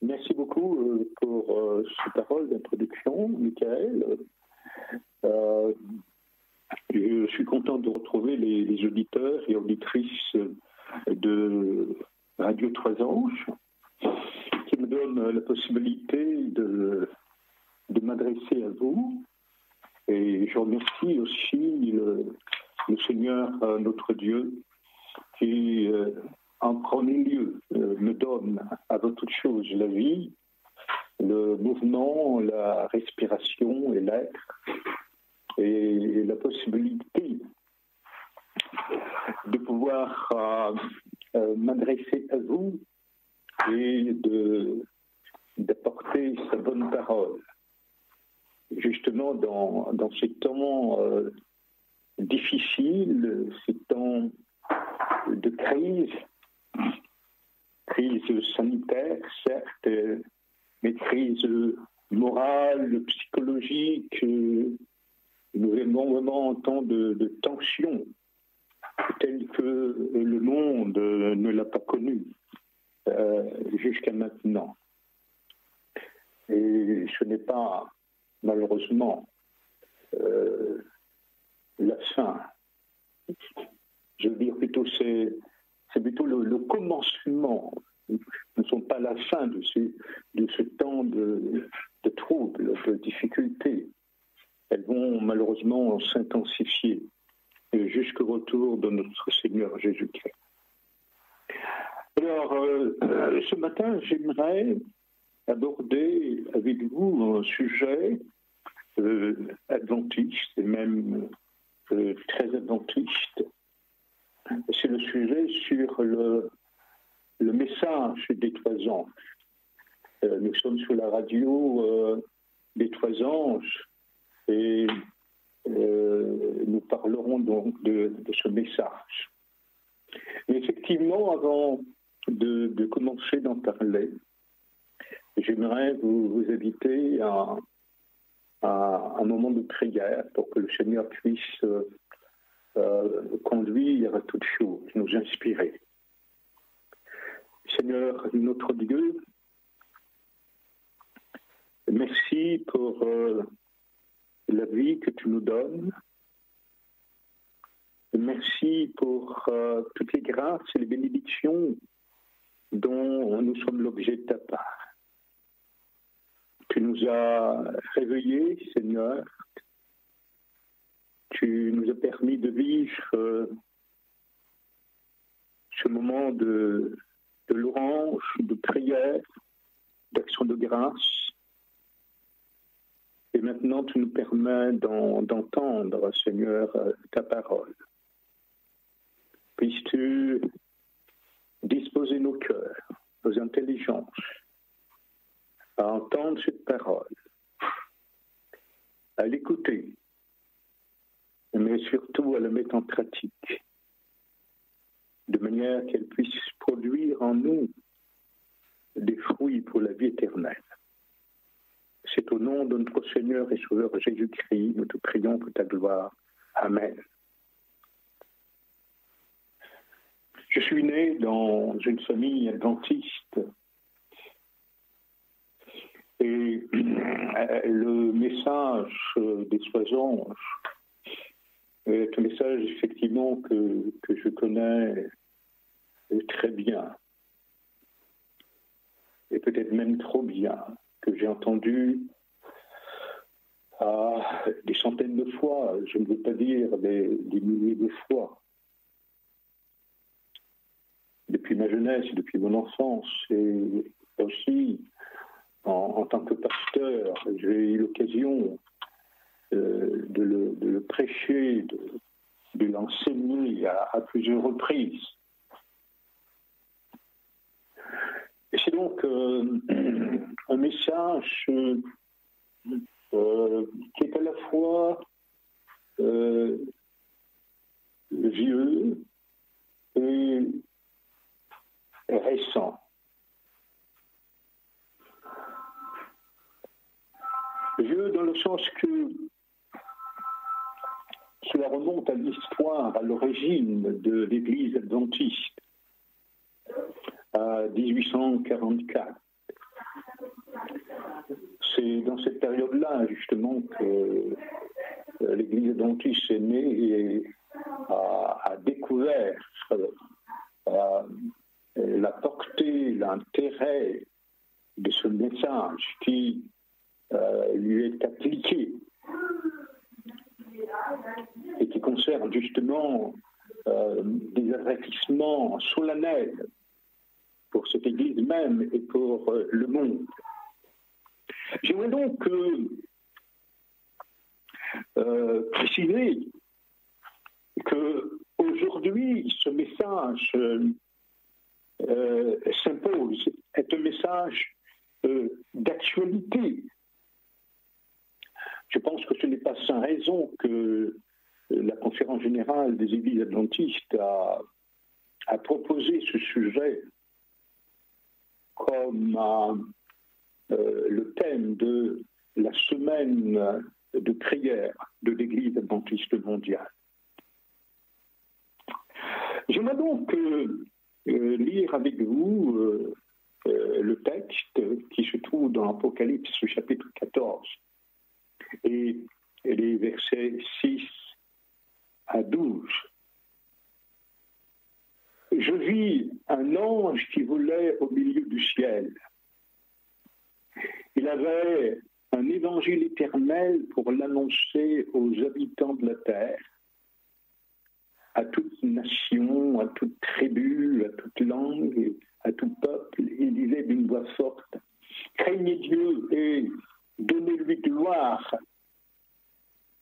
Merci beaucoup pour ces paroles d'introduction, Michael. Je suis content de retrouver les auditeurs et auditrices de Radio Trois Anges, qui me donnent la possibilité de m'adresser à vous. Et je remercie aussi le Seigneur, notre Dieu, qui, en premier lieu, me donne avant toute chose la vie, le mouvement, la respiration et l'être, et la possibilité de pouvoir m'adresser à vous et d'apporter sa bonne parole. Justement, dans ces temps difficiles, ces temps de crise sanitaire, certes, mais crise morale, psychologique, nous vivons vraiment un temps de tension, tel que le monde ne l'a pas connu jusqu'à maintenant. Et ce n'est pas, malheureusement, la fin. Je veux dire plutôt, c'est plutôt le commencement. Nous ne sommes pas la fin de ce temps de troubles, de difficultés. Elles vont malheureusement s'intensifier jusqu'au retour de notre Seigneur Jésus-Christ. Alors, ce matin, j'aimerais aborder avec vous un sujet adventiste, et même très adventiste. C'est le sujet sur le message des Trois Anges. Nous sommes sur la radio des Trois Anges et nous parlerons donc de ce message. Mais effectivement, avant de commencer d'en parler, j'aimerais vous inviter à un moment de prière pour que le Seigneur puisse conduire à toutes choses, nous inspirer. Seigneur, notre Dieu, merci pour la vie que tu nous donnes. Merci pour toutes les grâces et les bénédictions dont nous sommes l'objet de ta part. Tu nous as réveillés, Seigneur. Tu nous as permis de vivre ce moment de louange, de prière, d'action de grâce. Et maintenant, tu nous permets d'entendre, Seigneur, ta parole. Puisses-tu disposer nos cœurs, nos intelligences, à entendre cette parole, à l'écouter, mais surtout à la mettre en pratique, de manière qu'elle puisse produire en nous des fruits pour la vie éternelle. C'est au nom de notre Seigneur et Sauveur Jésus-Christ, nous te prions pour ta gloire. Amen. Je suis né dans une famille adventiste et le message des Trois Anges est un message effectivement que je connais très bien et peut-être même trop bien, que j'ai entendu des centaines de fois, je ne veux pas dire des milliers de fois, depuis ma jeunesse, depuis mon enfance, et aussi en tant que pasteur, j'ai eu l'occasion de le prêcher, de l'enseigner à plusieurs reprises. Et c'est donc un message qui est à la fois vieux et récent. Vieux dans le sens que cela remonte à l'histoire, à l'origine de l'Église adventiste, à 1844. C'est dans cette période-là, justement, que l'Église adventiste est née et a découvert la portée, l'intérêt de ce message qui lui est appliqué et qui concerne justement des avertissements solennels pour cette Église même et pour le monde. J'aimerais donc préciser qu'aujourd'hui, ce message s'impose, est un message d'actualité. Je pense que ce n'est pas sans raison que la Conférence générale des Églises adventistes a proposé ce sujet comme le thème de la semaine de prière de l'Église adventiste mondiale. J'aimerais donc lire avec vous le texte qui se trouve dans l'Apocalypse chapitre 14 et les versets 6 à 12. Je vis un ange qui volait au milieu du ciel. Il avait un évangile éternel pour l'annoncer aux habitants de la terre, à toute nation, à toute tribu, à toute langue, et à tout peuple. Il disait d'une voix forte, « Craignez Dieu et donnez-lui gloire,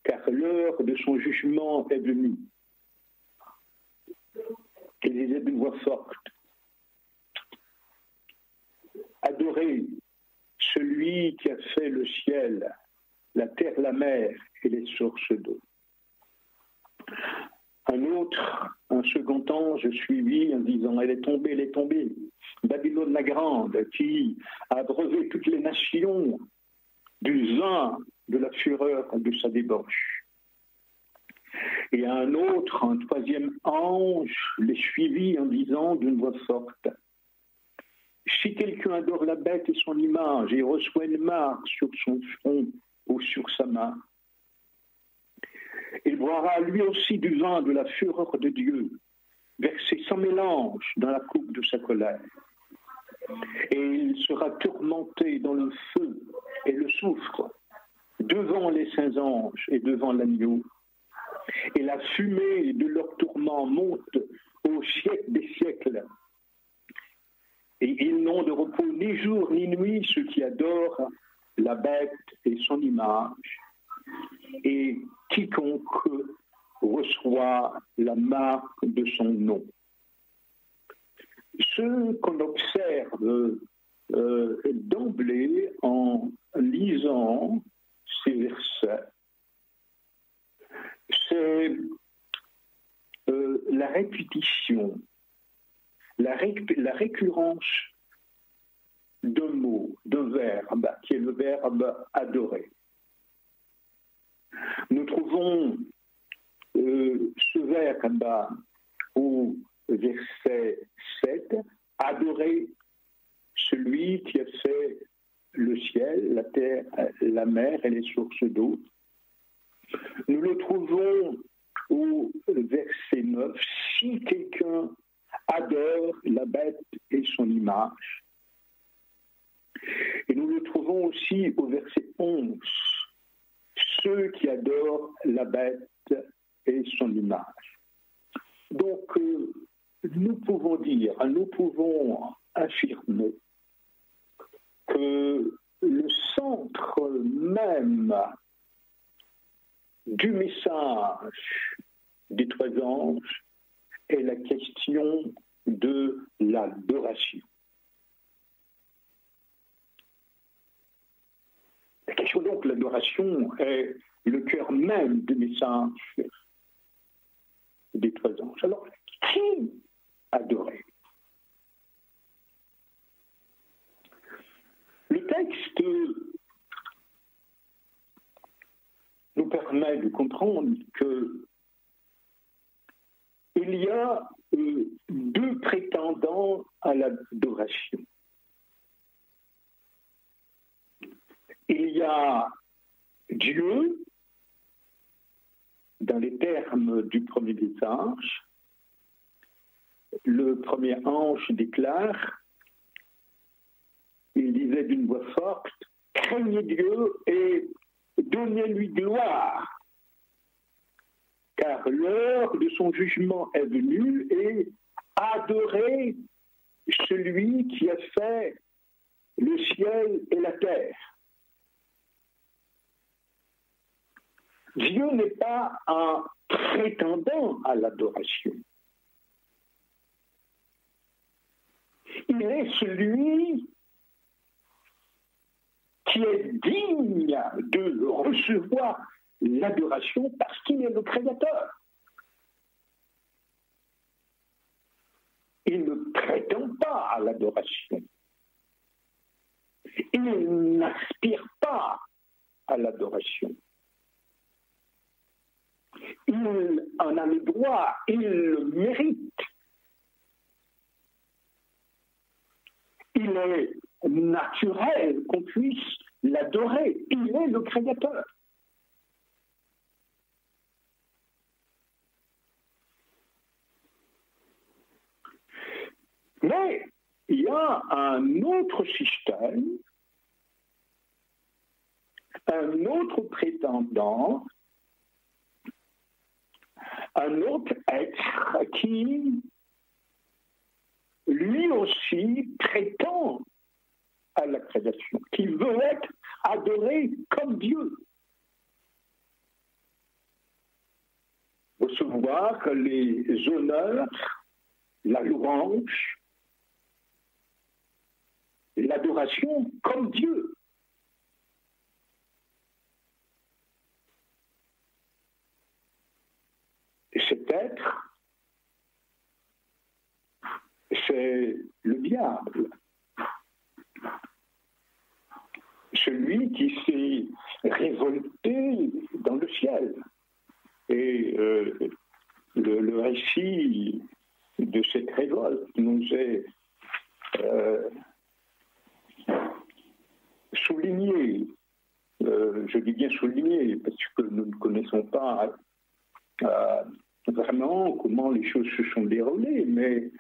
car l'heure de son jugement est venue. » Il disait d'une voix forte, « Adorez celui qui a fait le ciel, la terre, la mer et les sources d'eau. » Un second ange suivit en disant, elle est tombée, Babylone la grande, qui a abreuvé toutes les nations du vin de la fureur de sa débauche. Et un troisième ange, les suivit en disant d'une voix forte, si quelqu'un adore la bête et son image et reçoit une marque sur son front ou sur sa main, il boira lui aussi du vin de la fureur de Dieu, versé sans mélange dans la coupe de sa colère. Et il sera tourmenté dans le feu et le soufre, devant les saints anges et devant l'agneau. Et la fumée de leur tourment monte au siècle des siècles. Et ils n'ont de repos ni jour ni nuit, ceux qui adorent la bête et son image, et quiconque reçoit la marque de son nom. Ce qu'on observe d'emblée en lisant ces versets, c'est la répétition, la récurrence d'un mot, d'un verbe, qui est le verbe adorer. Nous trouvons ce verbe au verset 7, adorer celui qui a fait le ciel, la terre, la mer et les sources d'eau. Nous le trouvons au verset 9, si quelqu'un adore la bête et son image. Et nous le trouvons aussi au verset 11, ceux qui adorent la bête et son image. Donc, nous pouvons dire, nous pouvons affirmer que le centre même du message des trois anges est la question de l'adoration. La question donc de l'adoration est le cœur même du message des trois anges. Alors, qui adorer? Le texte nous permet de comprendre que il y a deux prétendants à l'adoration. Il y a Dieu, dans les termes du premier des anges. Le premier ange déclare, il disait d'une voix forte, « Craignez Dieu et donnez-lui gloire, car l'heure de son jugement est venue, et adorez celui qui a fait le ciel et la terre. » Dieu n'est pas un prétendant à l'adoration. Il est celui qui est digne de recevoir l'adoration parce qu'il est le Créateur. Il ne prétend pas à l'adoration. Il n'aspire pas à l'adoration. Il en a le droit, il le mérite. Il est naturel qu'on puisse l'adorer. Il est le Créateur. Mais il y a un autre système, un autre prétendant, un autre être qui, lui aussi, prétend à la création, qui veut être adoré comme Dieu. Recevoir les honneurs, la louange, l'adoration comme Dieu. Et cet être, c'est le diable. Celui qui s'est révolté dans le ciel. Et le récit de cette révolte nous est souligné. Je dis bien souligné parce que nous ne connaissons pas vraiment comment les choses se sont déroulées, mais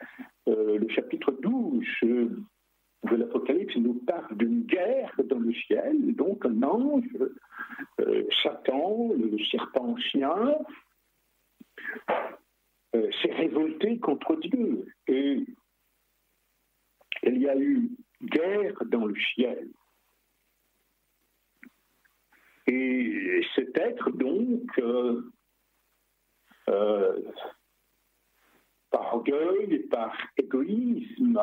le chapitre 12 de l'Apocalypse nous parle d'une guerre dans le ciel, donc un ange, Satan, le serpent ancien, s'est révolté contre Dieu. Et il y a eu guerre dans le ciel. Et cet être, donc, par orgueil et par égoïsme,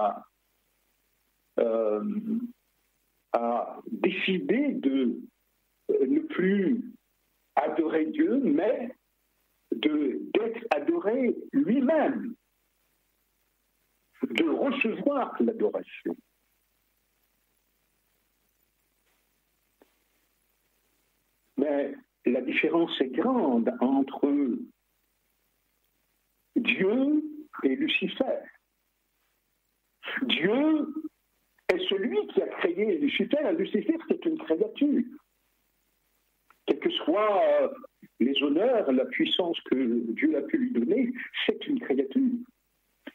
a décidé de ne plus adorer Dieu, mais d'être adoré lui-même, de recevoir l'adoration. Mais la différence est grande entre Dieu et Lucifer. Dieu est celui qui a créé Lucifer. Lucifer, c'est une créature. Quels que soient les honneurs, la puissance que Dieu a pu lui donner, c'est une créature.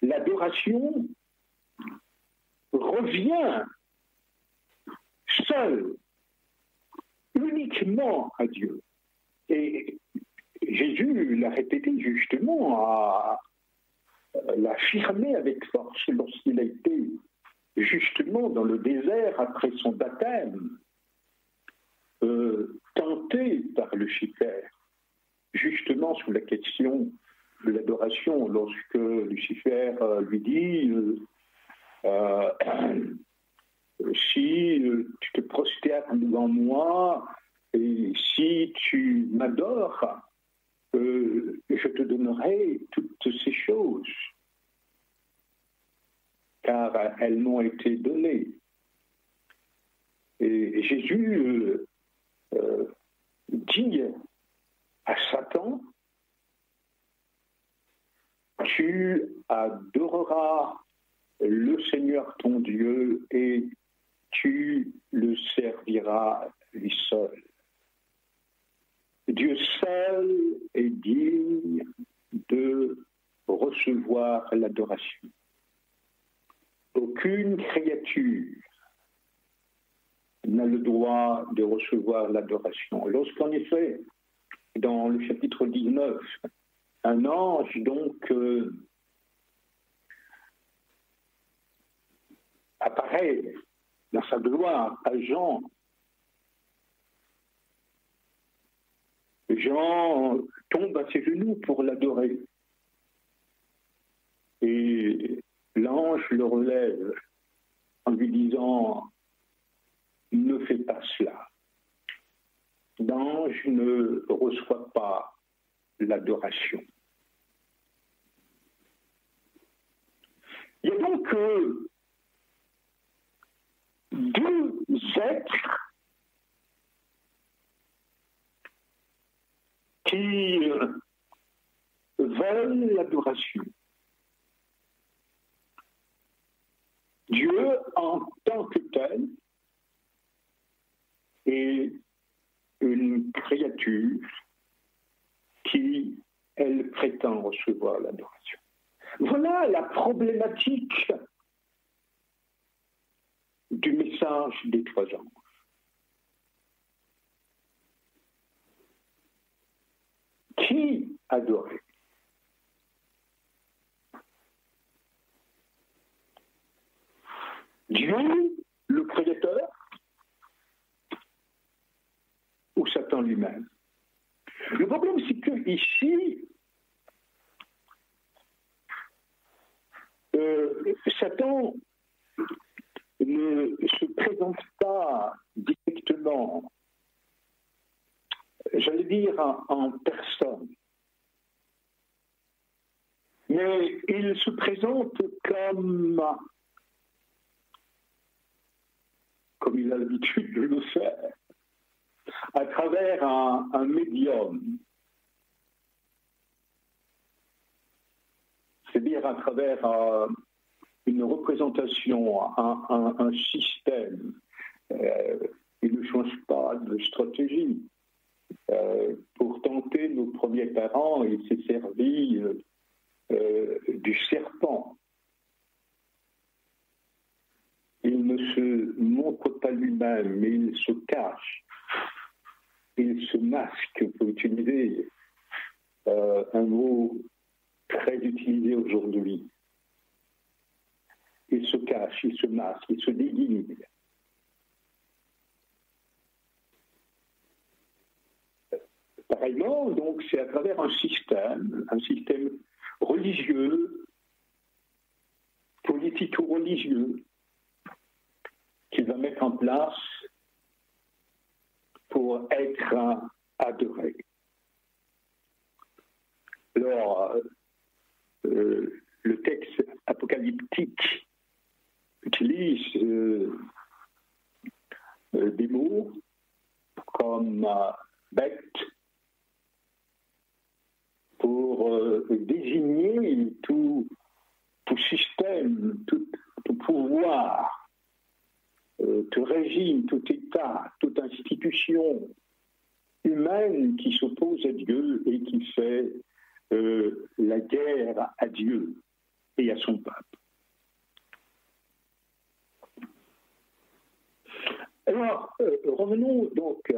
L'adoration revient seule, uniquement à Dieu. Et Jésus l'a répété justement, l'a affirmé avec force lorsqu'il a été justement dans le désert après son baptême, tenté par Lucifer, justement sous la question de l'adoration, lorsque Lucifer lui dit si tu te prosternes devant moi et si tu m'adores, je te donnerai toutes ces choses, car elles m'ont été données. Et Jésus dit à Satan, tu adoreras le Seigneur ton Dieu et tu le serviras lui seul. Dieu seul est digne de recevoir l'adoration. Aucune créature n'a le droit de recevoir l'adoration. Lorsqu'en effet, dans le chapitre 19, un ange donc apparaît dans sa gloire à Jean. Jean tombe à ses genoux pour l'adorer. Et l'ange le relève en lui disant « Ne fais pas cela ». L'ange ne reçoit pas l'adoration. Il y a donc deux êtres qui veulent l'adoration. Dieu en tant que tel est une créature qui, elle, prétend recevoir l'adoration. Voilà la problématique du message des trois anges. Qui adorer? Dieu, le Créateur, ou Satan lui-même? Le problème, c'est que ici, Satan ne se présente pas directement, j'allais dire en personne, mais il se présente comme il a l'habitude de le faire, à travers un médium, c'est-à-dire à travers une représentation, un système. Il ne change pas de stratégie. Pour tenter nos premiers parents, il s'est servi du serpent. Il ne se montre pas lui-même, mais il se cache. Il se masque, pour utiliser un mot très utilisé aujourd'hui. Il se cache, il se masque, il se déguise. Pareillement, donc, c'est à travers un système religieux, politico-religieux, qu'il va mettre en place pour être adoré. Alors, le texte apocalyptique utilise des mots comme bête pour désigner tout système, tout pouvoir, tout régime, tout État, toute institution humaine qui s'oppose à Dieu et qui fait la guerre à Dieu et à son peuple. Alors, revenons donc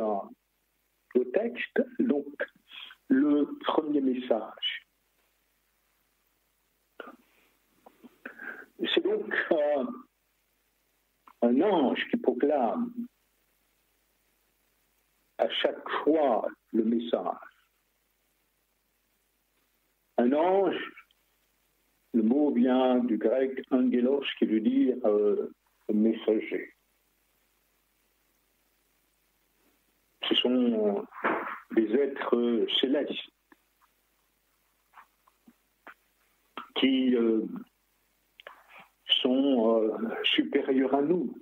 au texte. Donc, le premier message. C'est donc un ange qui proclame à chaque fois le message. Un ange, le mot vient du grec angelos qui veut dire messager. Ce sont des êtres célestes qui sont supérieurs à nous.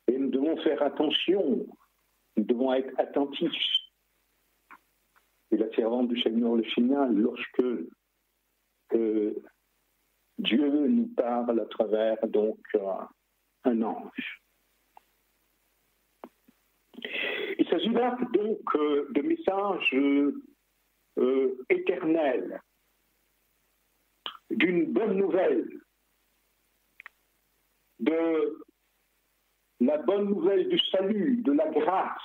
Et nous devons faire attention, nous devons être attentifs. Et la servante du Seigneur le signale lorsque Dieu nous parle à travers donc un ange. s'agit là donc de messages éternels, d'une bonne nouvelle, de la bonne nouvelle du salut, de la grâce,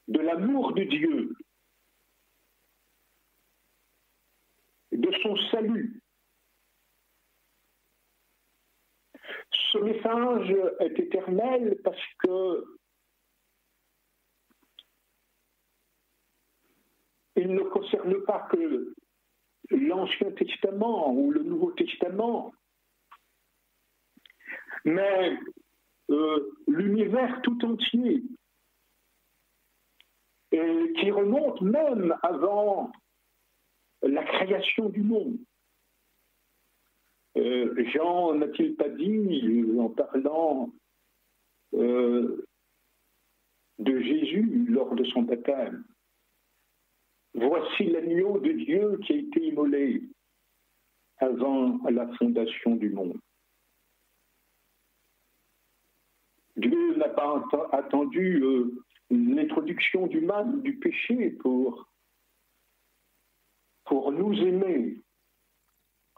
de l'amour de Dieu, de son salut. Ce message est éternel parce que il ne concerne pas que l'Ancien Testament ou le Nouveau Testament, mais l'univers tout entier, et qui remonte même avant la création du monde. Jean n'a-t-il pas dit, en parlant de Jésus lors de son baptême, « Voici l'agneau de Dieu qui a été immolé avant la fondation du monde. » Dieu n'a pas attendu l'introduction du mal, du péché pour nous aimer,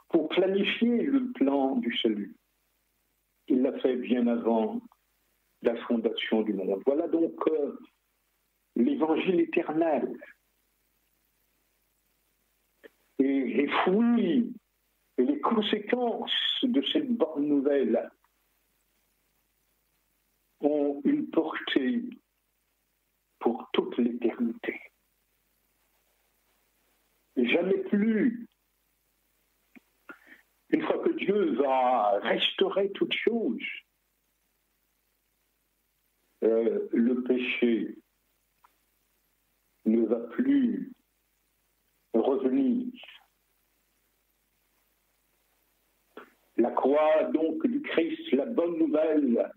pour planifier le plan du salut. Il l'a fait bien avant la fondation du monde. Voilà donc l'évangile éternel. Et les fruits et les conséquences de cette bonne nouvelle ont une portée pour toute l'éternité. Jamais plus, une fois que Dieu va restaurer toutes choses, le péché ne va plus revenir. La croix donc du Christ, la bonne nouvelle,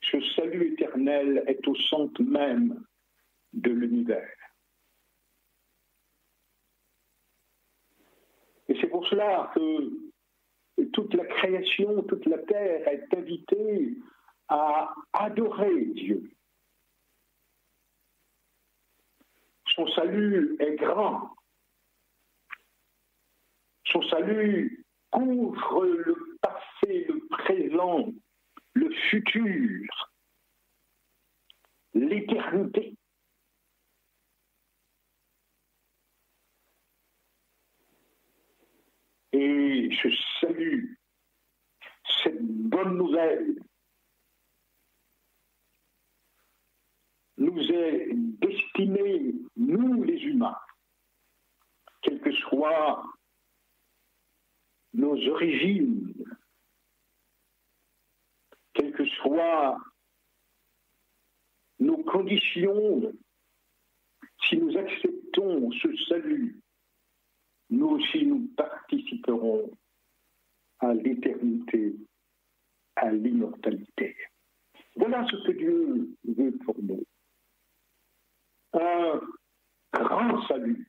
ce salut éternel est au centre même de l'univers. Et c'est pour cela que toute la création, toute la terre est invitée à adorer Dieu. Son salut est grand. Son salut couvre le passé, le présent, le futur, l'éternité. Et ce salut, cette bonne nouvelle, nous est destiné, nous les humains, quelles que soient nos origines, quelles que soient nos conditions, si nous acceptons ce salut, nous aussi nous participerons à l'éternité, à l'immortalité. Voilà ce que Dieu veut pour nous. Un grand salut.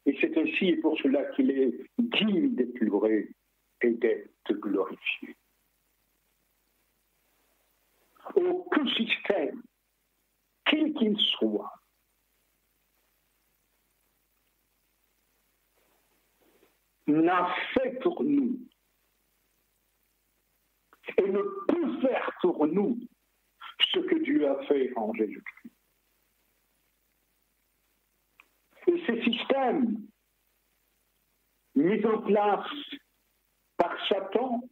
Et c'est ainsi et pour cela qu'il est digne d'être loué et d'être glorifié. Aucun système, quel qu'il soit, n'a fait pour nous et ne peut faire pour nous ce que Dieu a fait en Jésus-Christ. Et ces systèmes mis en place par Satan,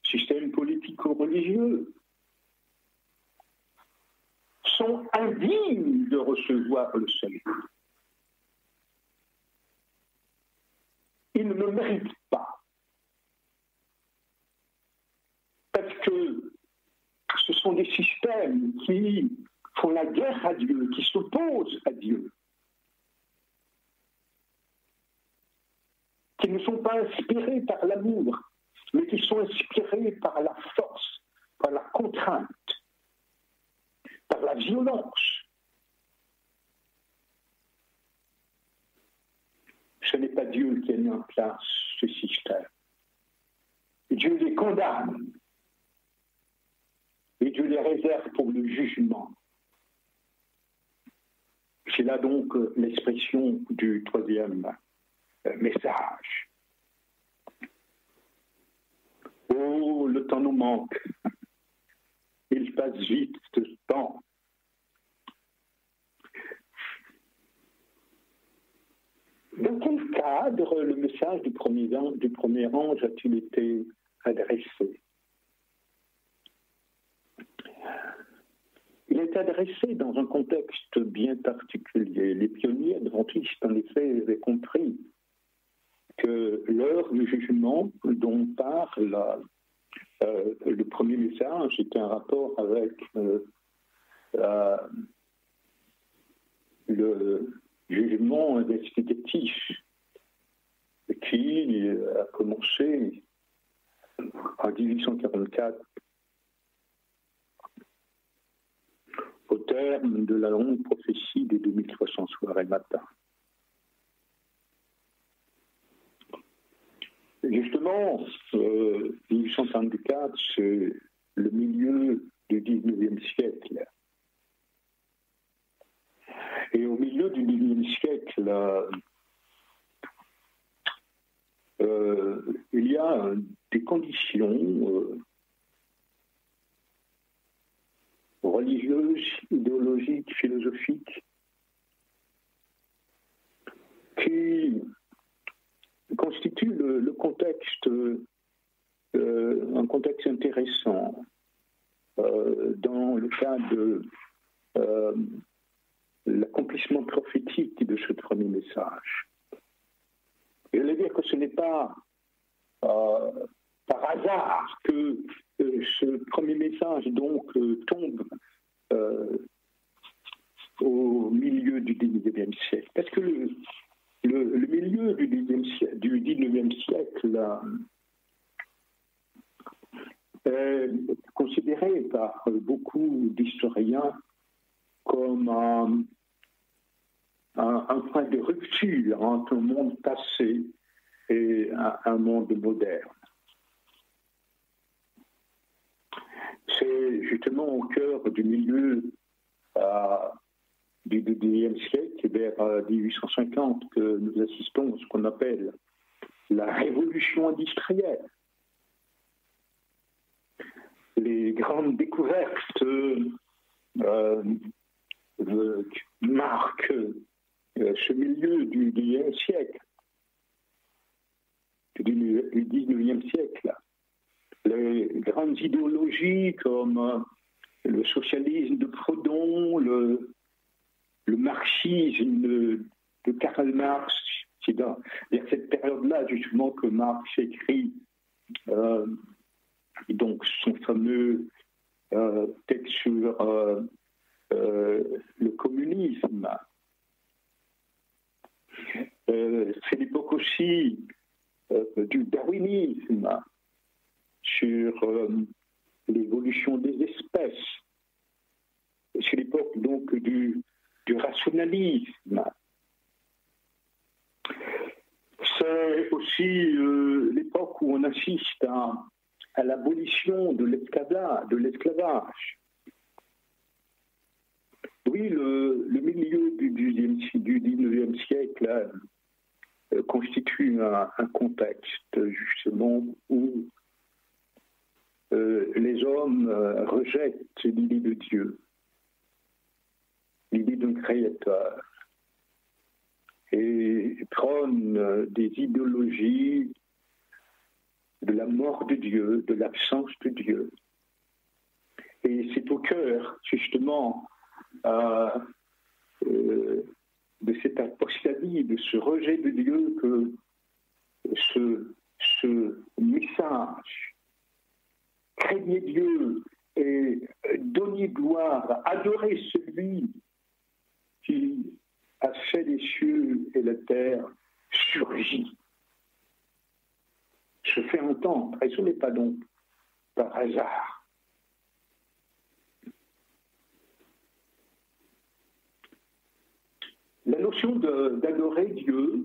systèmes politico-religieux, sont indignes de recevoir le salut. Ils ne me méritent pas. Parce que ce sont des systèmes qui font la guerre à Dieu, qui s'opposent à Dieu, qui ne sont pas inspirés par l'amour, mais qui sont inspirés par la force, par la contrainte, par la violence. Ce n'est pas Dieu qui a mis en place ce système. Dieu les condamne et Dieu les réserve pour le jugement. C'est là donc l'expression du troisième message. Oh, le temps nous manque. Il passe vite ce temps. Dans quel cadre le message du premier ange a-t-il été adressé? Il est adressé dans un contexte bien particulier. Les pionniers adventistes, en effet, avaient compris que l'heure du jugement dont parle le premier message était un rapport avec le jugement investigatif qui a commencé en 1844 au terme de la longue prophétie des 2300 soirs et matins. Justement, 1834, c'est le milieu du 19e siècle. Et au milieu du 19e siècle, il y a des conditions religieuses, idéologiques, philosophiques qui constituent le contexte, un contexte intéressant dans le cadre de l'accomplissement prophétique de ce premier message. Et je veux dire que ce n'est pas par hasard que ce premier message donc tombe au milieu du 19e siècle. Parce que le milieu du 19e siècle est considéré par beaucoup d'historiens comme un point de rupture entre un monde passé et un monde moderne. C'est justement au cœur du milieu du XIXe siècle, vers 1850, que nous assistons à ce qu'on appelle la révolution industrielle. Les grandes découvertes marquent ce milieu du XIXe siècle, du XIXe siècle. Les grandes idéologies comme le socialisme de Proudhon, le marxisme de Karl Marx, c'est dans cette période-là justement que Marx écrit donc son fameux texte sur le communisme. C'est l'époque aussi du darwinisme sur l'évolution des espèces. C'est l'époque donc du rationalisme. C'est aussi l'époque où on assiste à l'abolition de l'esclavage. Oui, le milieu du 19e siècle constitue un contexte justement où les hommes rejettent l'idée de Dieu, l'idée d'un créateur, et prônent des idéologies de la mort de Dieu, de l'absence de Dieu. Et c'est au cœur, justement, de cette apostasie, de ce rejet de Dieu, que ce message, craignez Dieu et donnez gloire, adorez celui qui a fait les cieux et la terre, surgit, se fait entendre, et ce n'est pas donc par hasard. La notion d'adorer Dieu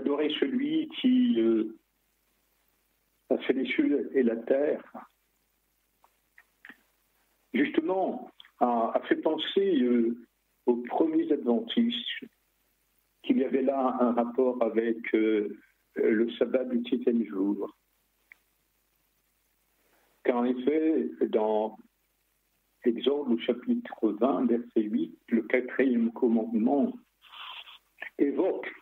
adorer celui qui a fait les cieux et la terre, justement, a fait penser aux premiers adventistes qu'il y avait là un rapport avec le sabbat du 7e jour. Car en effet, dans Exode au chapitre 20, verset 8, le 4e commandement évoque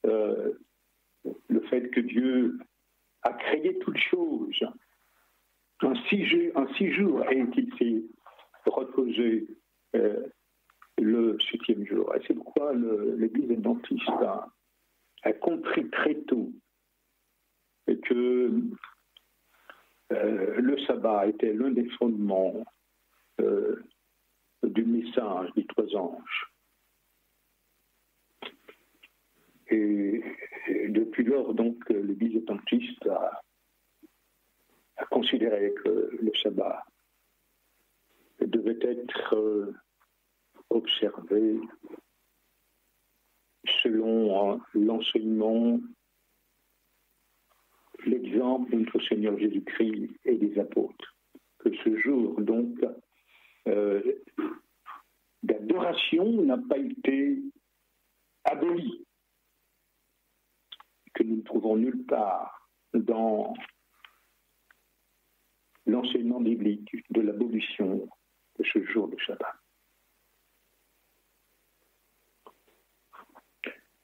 le fait que Dieu a créé toutes choses. En 6 jours, et qu'il s'est reposé le 7e jour. Et c'est pourquoi l'Église adventiste a compris très tôt que le sabbat était l'un des fondements du message des 3 anges. Et depuis lors, donc, l'Église adventiste a considéré que le sabbat devait être observé selon l'enseignement, l'exemple de notre Seigneur Jésus-Christ et des apôtres. Que ce jour, donc, d'adoration n'a pas été aboli, que nous ne trouvons nulle part dans l'enseignement biblique de l'abolition de ce jour de Shabbat.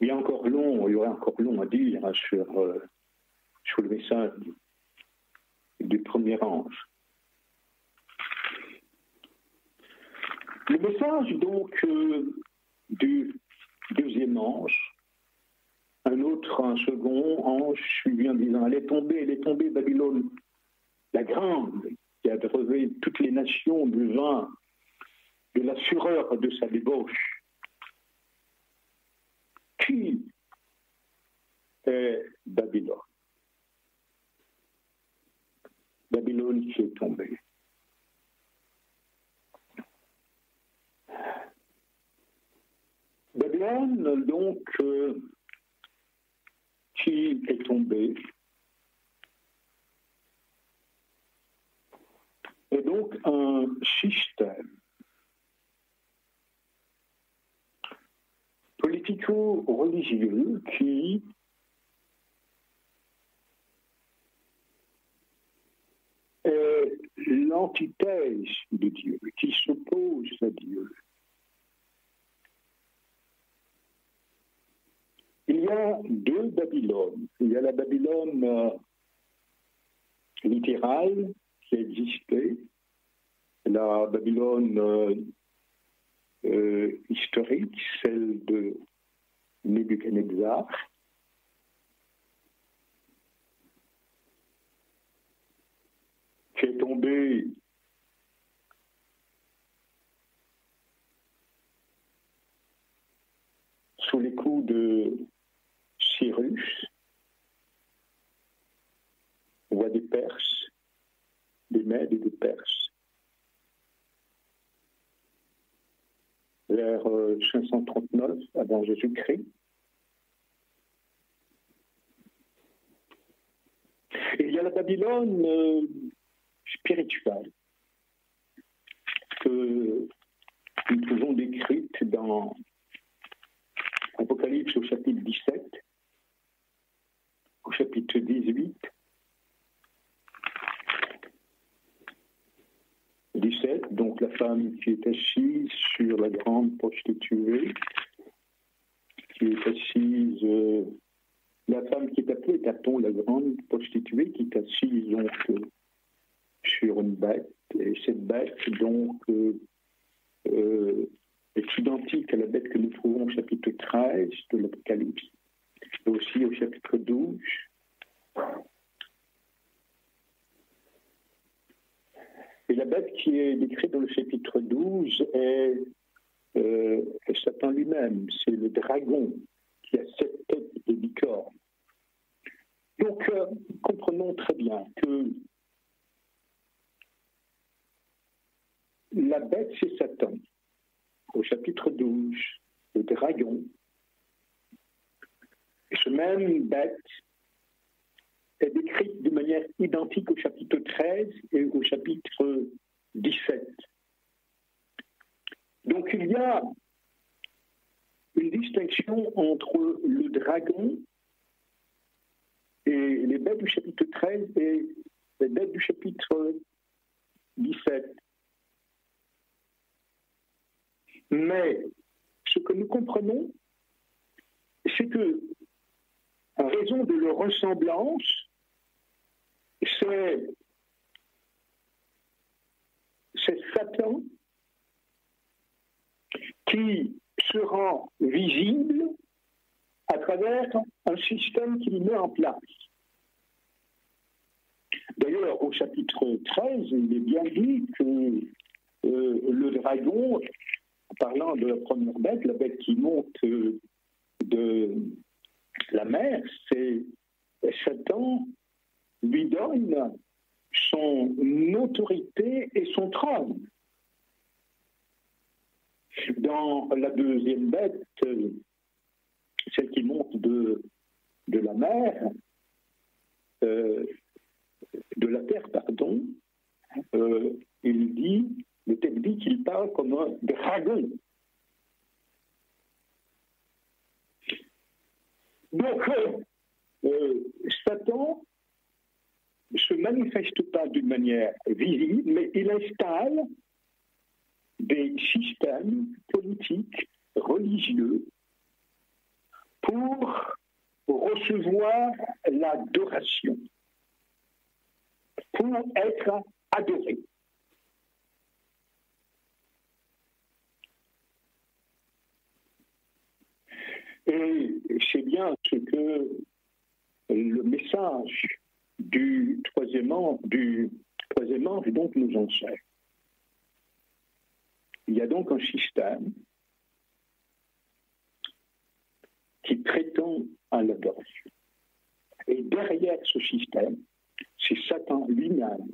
Il y aurait encore long à dire sur le message du premier ange. Le message donc du 2e ange, un second ange suivi en disant elle est tombée Babylone, la grande, qui a abreuvé toutes les nations du vin, de la fureur de sa débauche. Qui est Babylone? Babylone qui est tombée. Babylone, donc, qui est tombée, est donc un système politico-religieux qui est l'antithèse de Dieu, qui s'oppose à Dieu. Il y a 2 Babylones. Il y a la Babylone littérale qui existait, la Babylone historique, celle de Nebuchadnezzar, qui est tombée sous les coups de Cyrus, roi des Perses, des Mèdes et des Perses, vers 539 avant Jésus-Christ. Et il y a la Babylone spirituelle que nous trouvons décrite dans Apocalypse au chapitre 17, au chapitre 18, 17, donc la femme qui est assise sur la grande prostituée, qui est assise, la femme qui est appelée, Caton, la grande prostituée, qui est assise donc sur une bête, et cette bête donc est identique à la bête que nous trouvons au chapitre 13 de l'Apocalypse, et aussi au chapitre 12. Et la bête qui est décrite dans le chapitre 12 est Satan lui-même, c'est le dragon qui a 7 têtes de bicorne. Donc, comprenons très bien que la bête, c'est Satan. Au chapitre 12, le dragon, même bête est décrite de manière identique au chapitre 13 et au chapitre 17. Donc il y a une distinction entre le dragon et les bêtes du chapitre 13 et les bêtes du chapitre 17. Mais ce que nous comprenons, c'est que, en raison de leur ressemblance, c'est Satan qui se rend visible à travers un système qu'il met en place. D'ailleurs, au chapitre 13, il est bien dit que le dragon, en parlant de la première bête, la bête qui monte de la mer, c'est Satan lui donne son autorité et son trône. Dans la deuxième bête, celle qui monte de la mer, de la terre, pardon, le texte dit qu'il parle comme un dragon. Donc, Satan ne se manifeste pas d'une manière visible, mais il installe des systèmes politiques, religieux, pour recevoir l'adoration, pour être adoré. Et c'est bien ce que le message du troisième ange donc nous enseigne. Il y a donc un système qui prétend à l'adoration. Et derrière ce système, c'est Satan lui-même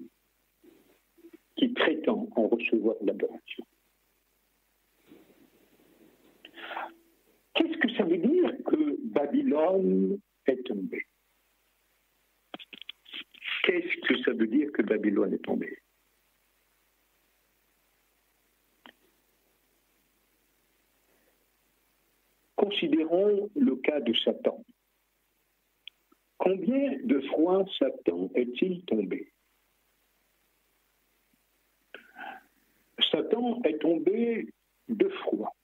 qui prétend en recevoir l'adoration. Qu'est-ce que ça veut dire que Babylone est tombée? Qu'est-ce que ça veut dire que Babylone est tombée? Considérons le cas de Satan. Combien de fois Satan est-il tombé? Satan est tombé 2 fois.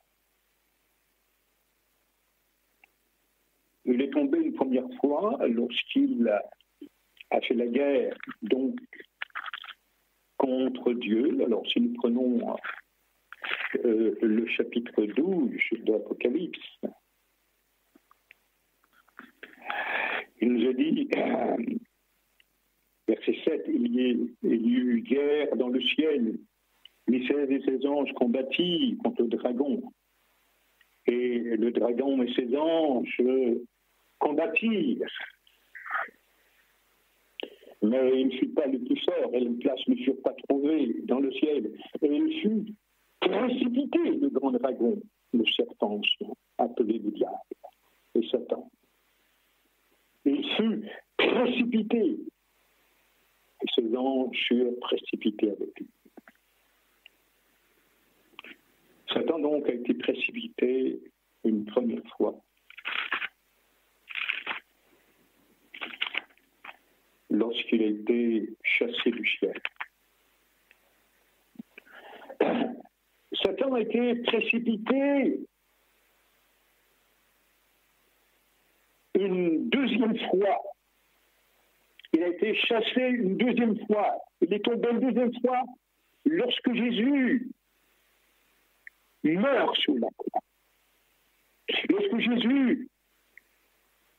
Il est tombé une première fois lorsqu'il a fait la guerre donc contre Dieu. Alors si nous prenons le chapitre 12 de l'Apocalypse, il nous a dit, verset 7, il y eut guerre dans le ciel, Michel et ses anges combattirent contre le dragon, et le dragon et ses anges combattirent. Mais il ne fut pas le plus fort, et les places ne furent pas trouvées dans le ciel. Et il fut précipité, le grand dragon, le serpent, appelé le diable, et Satan. Il fut précipité, et ses anges furent précipités avec lui. Satan donc a été précipité une première fois. Lorsqu'il a été chassé du ciel. Satan a été précipité une deuxième fois. Il a été chassé une deuxième fois. Il est tombé une deuxième fois lorsque Jésus meurt sur la croix. Lorsque Jésus,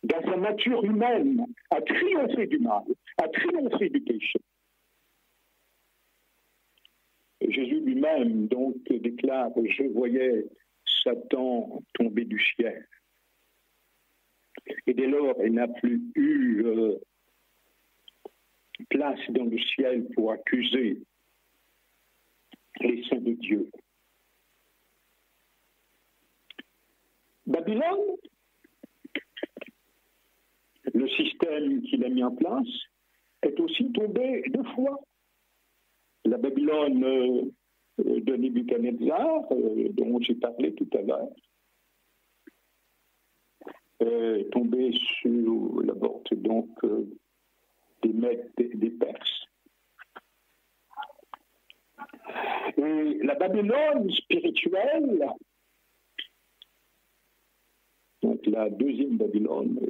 dans sa nature humaine, a triomphé du mal, a triomphé du péché. Et Jésus lui-même, donc, déclare « Je voyais Satan tomber du ciel ». Et dès lors, il n'a plus eu place dans le ciel pour accuser les saints de Dieu. Babylone système qu'il a mis en place est aussi tombé deux fois. La Babylone de Nebuchadnezzar, dont j'ai parlé tout à l'heure, est tombée sous la porte donc des Mèdes, des Perses. Et la Babylone spirituelle, donc la deuxième Babylone,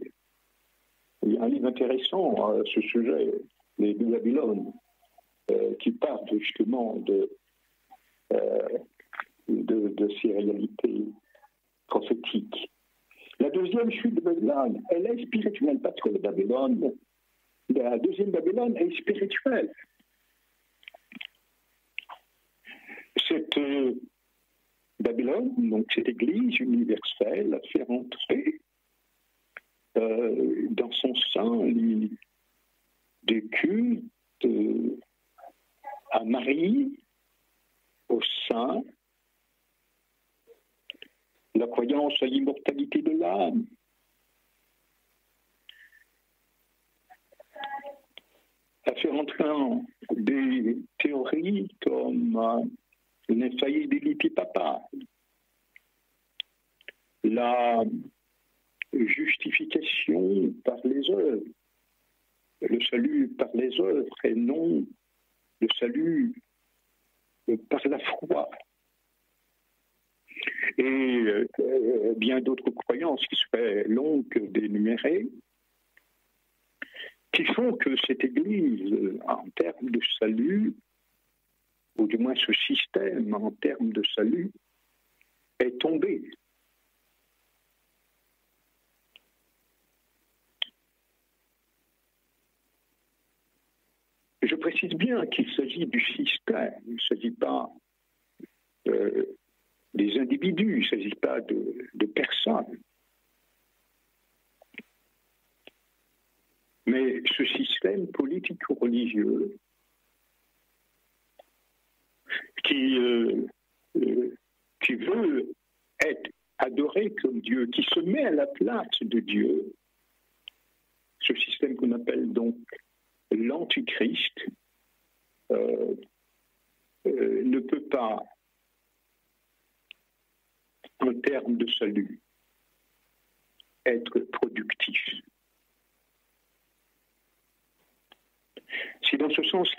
il y a un livre intéressant à ce sujet, les deux Babylones, qui parle justement de ces réalités prophétiques. La deuxième chute de Babylone, elle est spirituelle parce que la deuxième Babylone est spirituelle. Cette Babylone, donc cette Église universelle, a fait rentrer dans son sein des cultes à Marie, au sein, la croyance à l'immortalité de l'âme, a fait rentrer des théories comme l'infaillibilité papale, la justification par les œuvres, le salut par les œuvres et non le salut par la foi. Et bien d'autres croyances qui seraient longues d'énumérer, qui font que cette Église, en termes de salut, ou du moins ce système en termes de salut, est tombé. Je précise bien qu'il s'agit du système, il ne s'agit pas des individus, il ne s'agit pas de personnes. Mais ce système politico-religieux qui veut être adoré comme Dieu, qui se met à la place de Dieu, ce système qu'on appelle donc l'Antichrist, ne peut pas, en termes de salut, être productif. C'est dans ce sens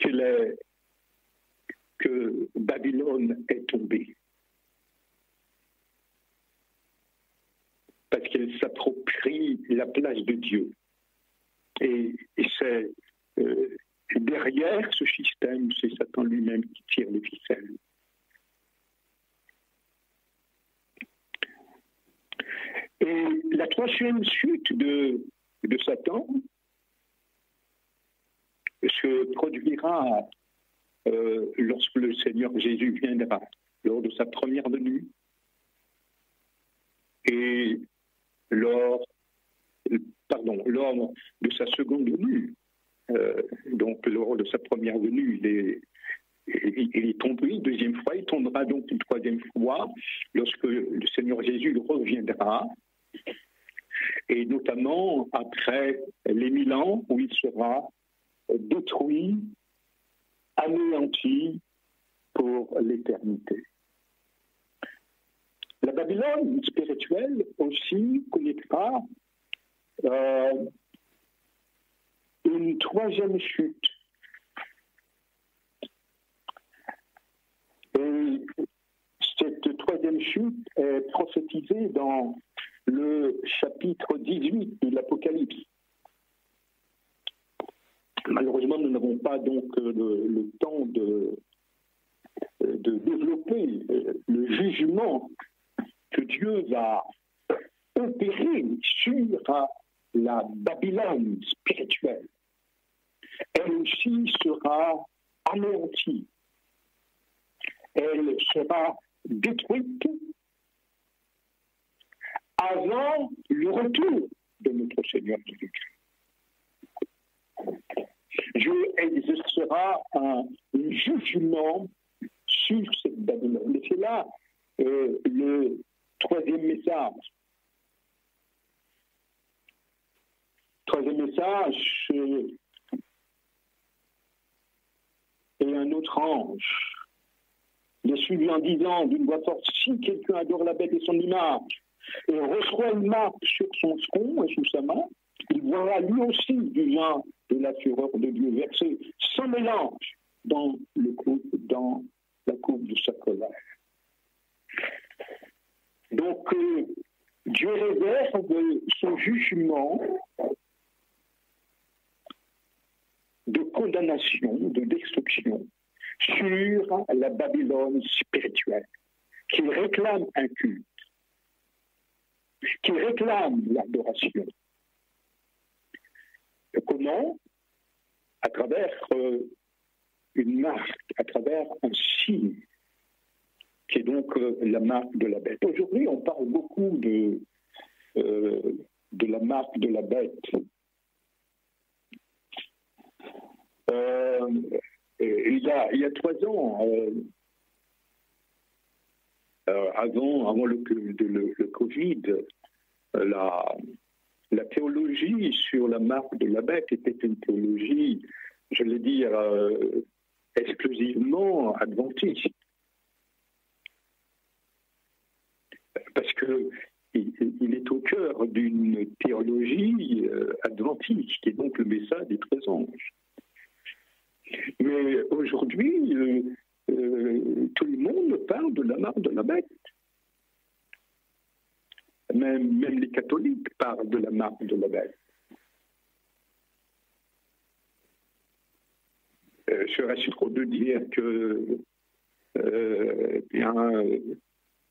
que Babylone est tombée. Parce qu'elle s'approprie la place de Dieu. Et c'est derrière ce système, c'est Satan lui-même qui tire les ficelles. Et la troisième chute de Satan se produira lorsque le Seigneur Jésus viendra, lors de sa première venue et lors de sa seconde venue. Donc lors de sa première venue, il est tombé une deuxième fois, il tombera donc une troisième fois lorsque le Seigneur Jésus reviendra, et notamment après les 1000 ans où il sera détruit, anéanti pour l'éternité. La Babylone spirituelle aussi connaîtra une troisième chute. Et cette troisième chute est prophétisée dans le chapitre 18 de l'Apocalypse. Malheureusement, nous n'avons pas donc le temps de développer le jugement que Dieu va opérer sur la Babylone spirituelle. Elle aussi sera anéantie. Elle sera détruite avant le retour de notre Seigneur Jésus-Christ. Dieu exercera un jugement sur cette Babylone. Et c'est là le troisième message. Troisième message et un autre ange les suivit en disant d'une voix forte, si quelqu'un adore la bête et son image, et reçoit une marque sur son front et sous sa main, il boira lui aussi du vin de la fureur de Dieu, versé sans mélange dans la coupe de sa colère. Donc, Dieu réserve son jugement de condamnation, de destruction sur la Babylone spirituelle, qui réclame un culte, qui réclame l'adoration. Comment? À travers une marque, à travers un signe, qui est donc la marque de la bête. Aujourd'hui, on parle beaucoup de la marque de la bête. Il y a 3 ans, avant le Covid, la théologie sur la marque de la bête était une théologie, je l'ai dit, exclusivement adventiste. Parce qu'il est au cœur d'une théologie adventiste, qui est donc le message des 13 anges. Mais aujourd'hui, tout le monde parle de la marque de la bête. Même les catholiques parlent de la marque de la bête. Serait-ce trop de dire que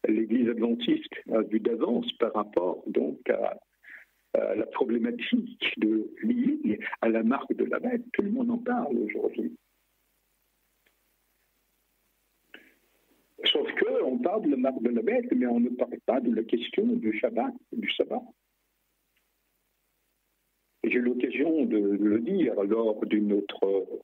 l'Église adventiste a vu d'avance par rapport donc à la problématique liée à la marque de la bête. Tout le monde en parle aujourd'hui. Sauf qu'on parle de la marque de la bête, mais on ne parle pas de la question du sabbat. J'ai eu l'occasion de le dire lors d'une autre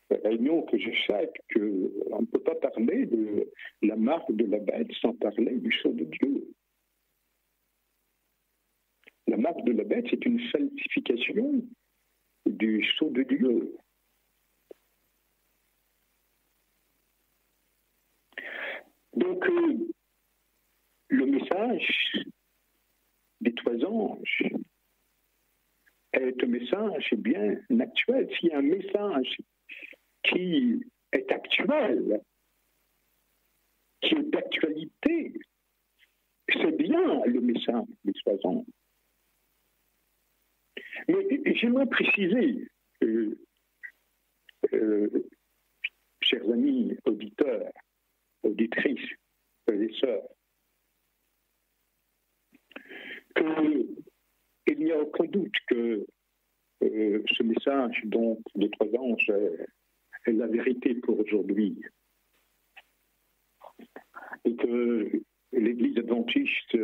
réunion que j'ai faite, qu'on ne peut pas parler de la marque de la bête sans parler du sceau de Dieu. La marque de la bête, c'est une falsification du sceau de Dieu. Donc, le message des 3 anges est un message bien actuel. S'il y a un message qui est actuel, qui est d'actualité, c'est bien le message des 3 anges. Mais j'aimerais préciser, chers amis auditeurs, auditrices, frères et sœurs, qu'il n'y a aucun doute que ce message donc, des 3 anges est la vérité pour aujourd'hui. Et que l'Église adventiste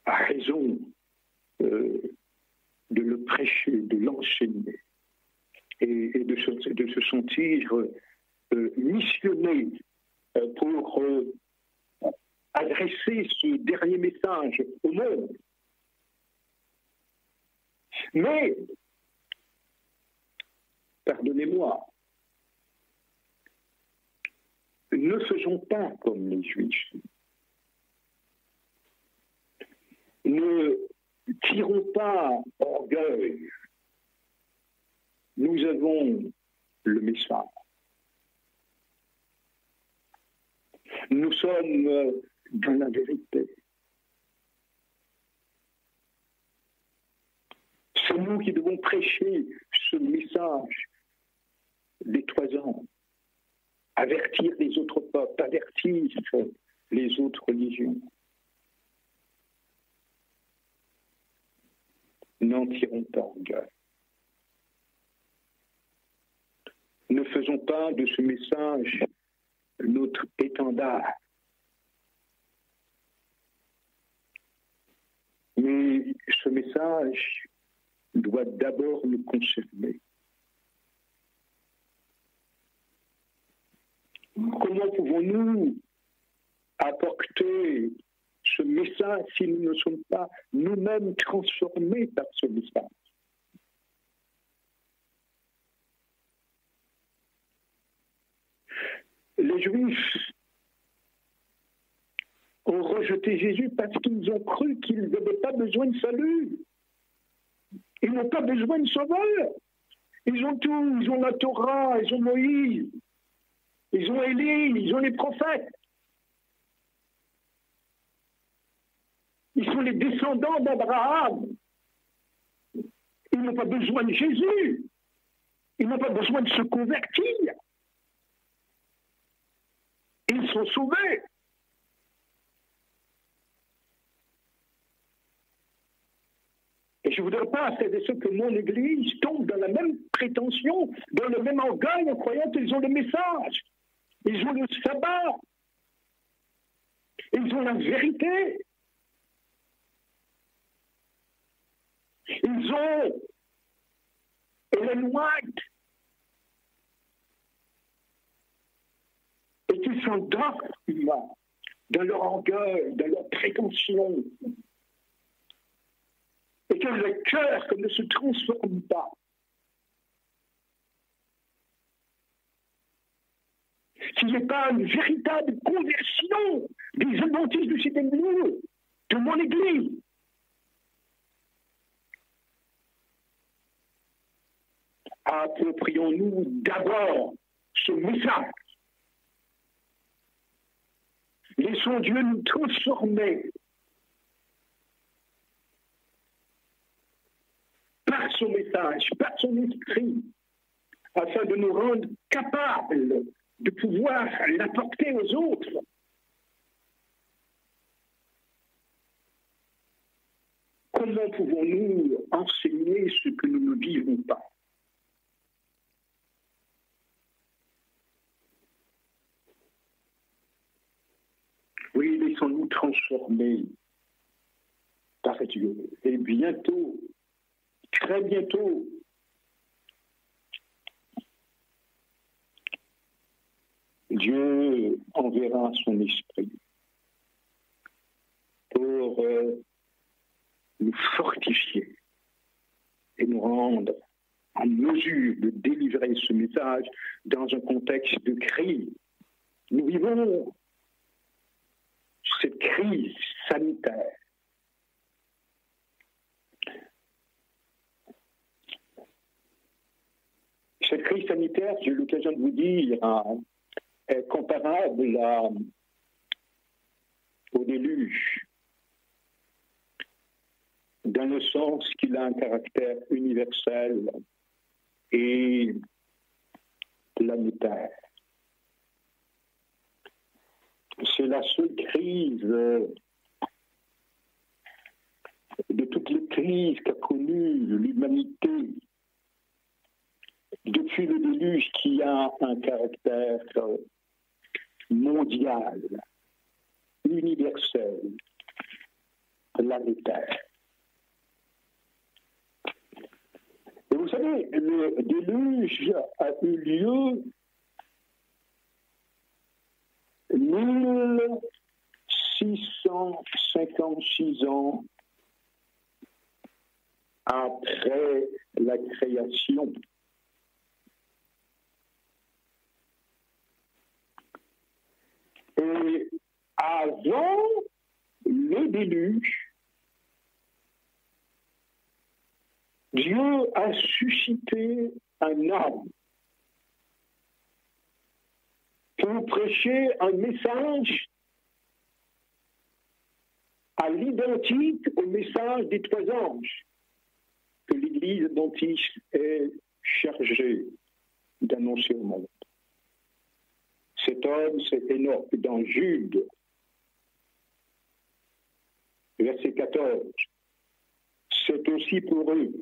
a raison de le prêcher, de l'enseigner et de se sentir missionné pour adresser ce dernier message au monde. Mais, pardonnez-moi, ne faisons pas comme les Juifs. Ne tirons pas orgueil. Nous avons le message. Nous sommes dans la vérité. C'est nous qui devons prêcher ce message des 3 ans, avertir les autres peuples, avertir les autres religions. N'en tirons pas orgueil. Ne faisons pas de ce message notre étendard. Mais ce message doit d'abord nous concerner. Comment pouvons-nous apporter ce message si nous ne sommes pas nous-mêmes transformés par ce message. Les Juifs ont rejeté Jésus parce qu'ils ont cru qu'ils n'avaient pas besoin de salut. Ils n'ont pas besoin de sauveur. Ils ont tout, ils ont la Torah, ils ont Moïse, ils ont Élie, ils ont les prophètes. Ils sont les descendants d'Abraham. Ils n'ont pas besoin de Jésus. Ils n'ont pas besoin de se convertir. Ils sont sauvés. Et je ne voudrais pas, c'est de ceux que mon Église tombe dans la même prétention, dans le même orgueil en croyant qu'ils ont le message. Ils ont le sabbat. Ils ont la vérité. Ils ont Ellen White. Et qu'ils s'endorment dans leur orgueil, dans leur prétention. Et que le cœur ne se transforme pas. Qu'il n'y ait pas une véritable conversion des adventistes du septième jour, de mon Église. Approprions-nous d'abord ce message. Laissons Dieu nous transformer par son message, par son esprit, afin de nous rendre capables de pouvoir l'apporter aux autres. Comment pouvons-nous enseigner ce que nous ne vivons pas? Oui, laissons-nous transformer par Dieu. Et bientôt, très bientôt, Dieu enverra son esprit pour nous fortifier et nous rendre en mesure de délivrer ce message dans un contexte de crise. Nous vivons cette crise sanitaire. Cette crise sanitaire, j'ai eu l'occasion de vous dire, est comparable au déluge, dans le sens qu'il a un caractère universel et planétaire. C'est la seule crise de toutes les crises qu'a connues l'humanité depuis le déluge, qui a un caractère mondial, universel, planétaire. Et vous savez, le déluge a eu lieu 1656 ans après la création. Et avant le déluge, Dieu a suscité un homme pour prêcher un message à l'identique au message des trois anges que l'Église adventiste est chargée d'annoncer au monde. Cet homme, c'est Enoch, dans Jude, verset 14. C'est aussi pour eux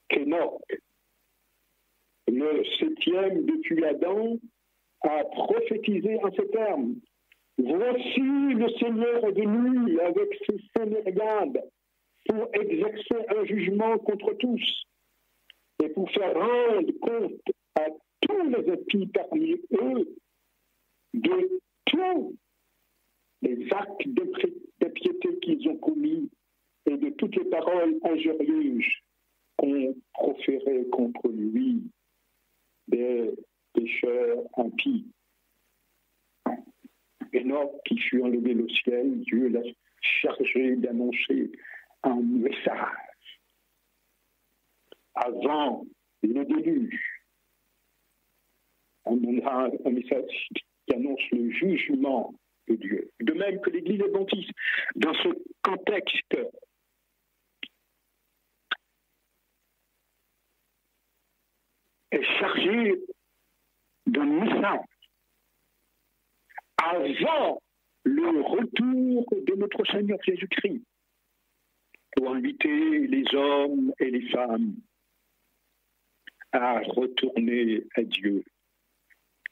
qu'Enoch, le septième depuis Adam, a prophétisé en ces termes. Voici le Seigneur est venu avec ses saints myriades pour exercer un jugement contre tous et pour faire rendre compte à tous les impies parmi eux de tout les actes d'impiété qu'ils ont commis et de toutes les paroles injurieuses qu'on proférait contre lui, des pécheurs impies. Enoch, qui fut enlevé au ciel, Dieu l'a chargé d'annoncer un message avant le déluge. Un message qui annonce le jugement de Dieu. De même que l'Église adventiste, dans ce contexte, est chargée d'un message avant le retour de notre Seigneur Jésus-Christ, pour inviter les hommes et les femmes à retourner à Dieu.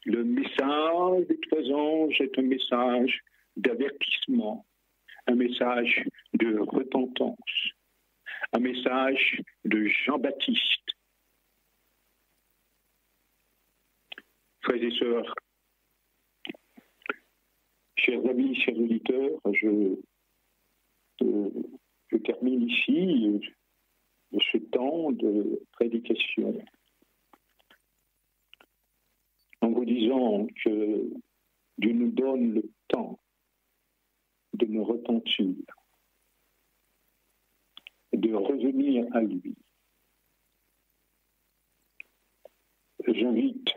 Le message des trois anges est un message d'avertissement, un message de repentance, un message de Jean-Baptiste. Frères et sœurs, chers amis, chers auditeurs, je termine ici ce temps de prédication en vous disant que Dieu nous donne le temps de nous repentir, de revenir à lui. J'invite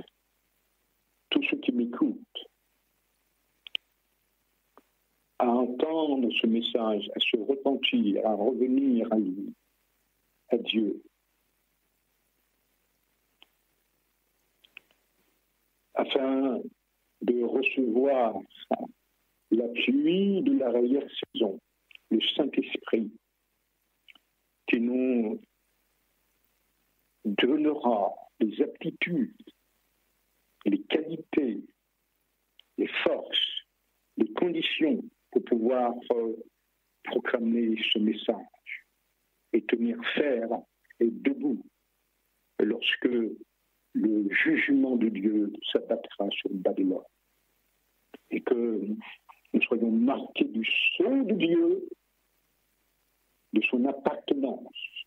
tous ceux qui m'écoutent à entendre ce message, à se repentir, à revenir à lui, à Dieu. Afin de recevoir l'appui de l'arrière-saison, le Saint-Esprit, qui nous donnera les aptitudes, les qualités, les forces, les conditions pour pouvoir proclamer ce message et tenir ferme et debout lorsque le jugement de Dieu s'abattra sur Babylone. Et que nous soyons marqués du sceau de Dieu, de son appartenance,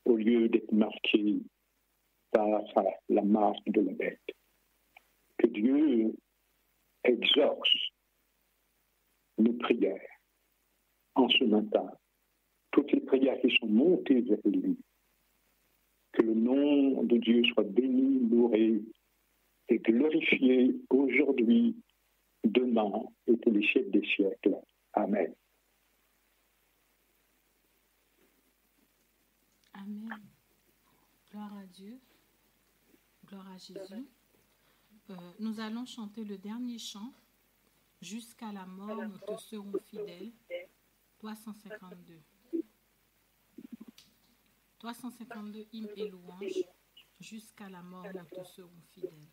au lieu d'être marqués par la marque de la bête. Que Dieu exauce nos prières en ce matin, toutes les prières qui sont montées vers lui. Que le nom de Dieu soit béni, loué et glorifié aujourd'hui, demain et pour les siècles des siècles. Amen. Amen. Gloire à Dieu. Gloire à Jésus. Nous allons chanter le dernier chant. Jusqu'à la mort, nous te serons fidèles. 352. 352 hymnes et louanges. Jusqu'à la mort, nous te serons fidèles.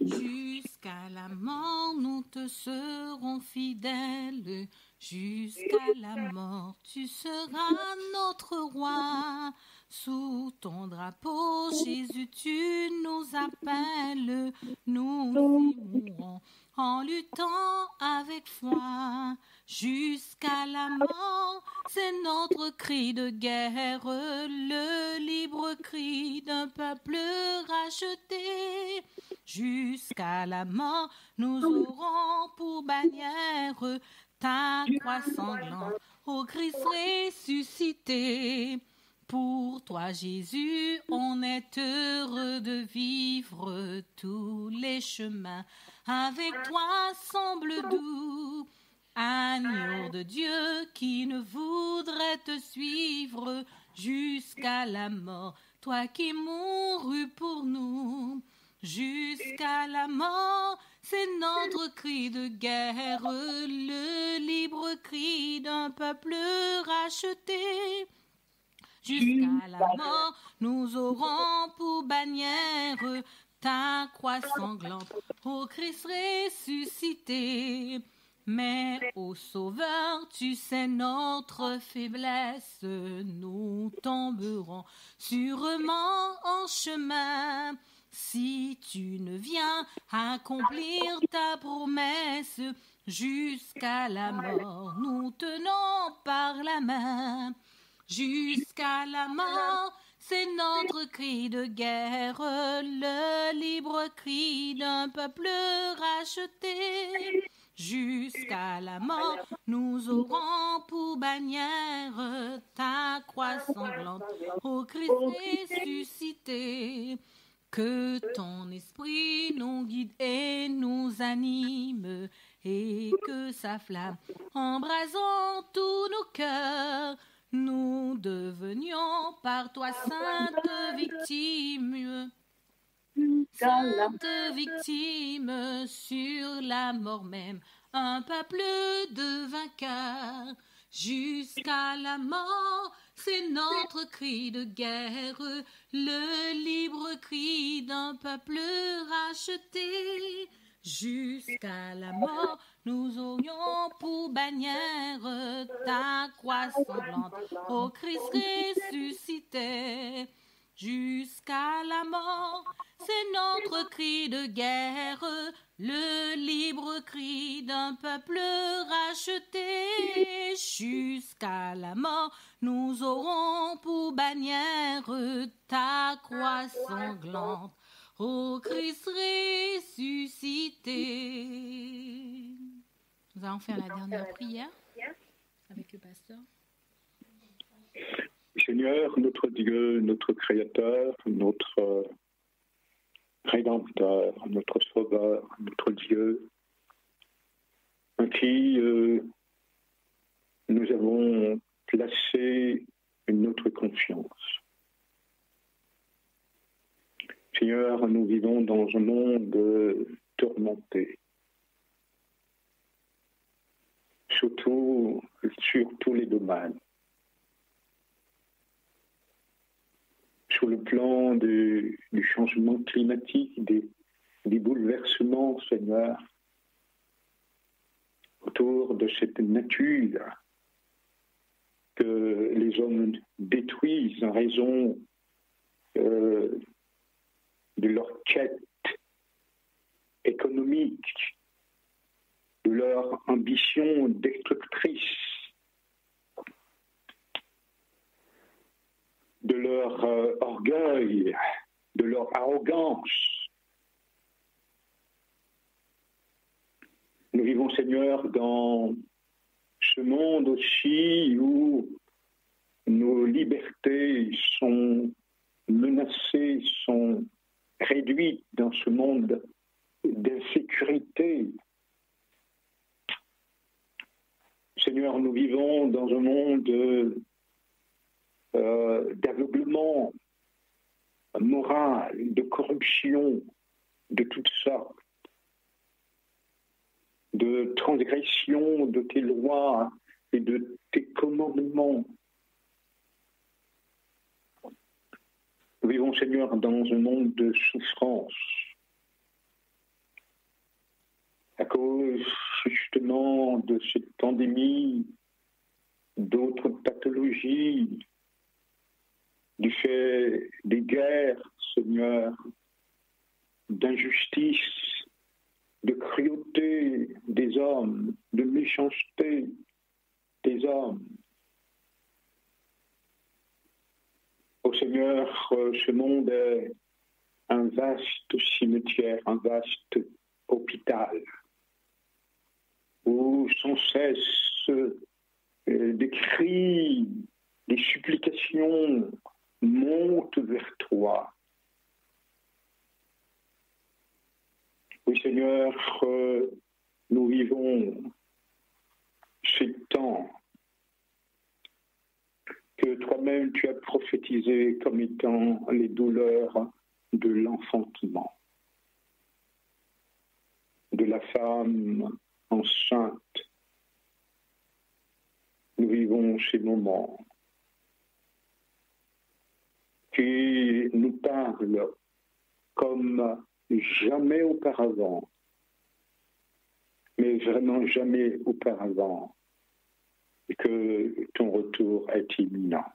Jusqu'à la mort, nous te serons fidèles. Jusqu'à la mort, tu seras notre roi. Sous ton drapeau, Jésus, tu nous appelles. Nous y mourrons en luttant avec foi. Jusqu'à la mort, c'est notre cri de guerre, le libre cri d'un peuple racheté. Jusqu'à la mort, nous aurons pour bannière ta croix sanglante, ô Christ ressuscité. Pour toi, Jésus, on est heureux de vivre tous les chemins. Avec toi semble doux, agneau de Dieu qui ne voudrait te suivre jusqu'à la mort. Toi qui mourus pour nous, jusqu'à la mort, c'est notre cri de guerre, le libre cri d'un peuple racheté. Jusqu'à la mort, nous aurons pour bannière ta croix sanglante, ô Christ ressuscité. Mais, ô Sauveur, tu sais notre faiblesse, nous tomberons sûrement en chemin. Si tu ne viens accomplir ta promesse jusqu'à la mort, nous tenons par la main. Jusqu'à la mort, c'est notre cri de guerre, le libre cri d'un peuple racheté. Jusqu'à la mort, nous aurons pour bannière ta croix sanglante, ô Christ ressuscité. Que ton esprit nous guide et nous anime, et que sa flamme embrasant tous nos cœurs, nous devenions par toi sainte victime. Sainte victime sur la mort même, un peuple de vainqueurs. Jusqu'à la mort, c'est notre cri de guerre, le libre cri d'un peuple racheté. Jusqu'à la mort, nous aurions pour bannière ta croix sanglante, ô Christ ressuscité. Jusqu'à la mort, c'est notre cri de guerre, le libre cri d'un peuple racheté. Jusqu'à la mort, nous aurons pour bannière ta croix sanglante, ô Christ ressuscité. Nous allons faire la dernière prière avec le pasteur. Seigneur, notre Dieu, notre Créateur, notre Rédempteur, notre Sauveur, notre Dieu, en qui nous avons placé notre confiance. Seigneur, nous vivons dans un monde tourmenté, surtout sur tous les domaines. Sur le plan du changement climatique, des bouleversements, Seigneur, autour de cette nature que les hommes détruisent en raison de leur quête économique, de leur ambition destructrice, de leur orgueil, de leur arrogance. Nous vivons, Seigneur, dans ce monde aussi où nos libertés sont menacées, sont réduites dans ce monde d'insécurité. Seigneur, nous vivons dans un monde d'aveuglement moral, de corruption de toutes sortes, de transgression de tes lois et de tes commandements. Nous vivons, Seigneur, dans un monde de souffrance à cause justement de cette pandémie, d'autres pathologies, du fait des guerres, Seigneur, d'injustice, de cruauté des hommes, de méchanceté des hommes. Ô Seigneur, ce monde est un vaste cimetière, un vaste hôpital, où sans cesse des cris, des supplications montent vers toi. Oui, Seigneur, nous vivons ces temps que toi-même tu as prophétisé comme étant les douleurs de l'enfantement, de la femme enceinte. Nous vivons ces moments qui nous parlent comme jamais auparavant, mais vraiment jamais auparavant, et que ton retour est imminent.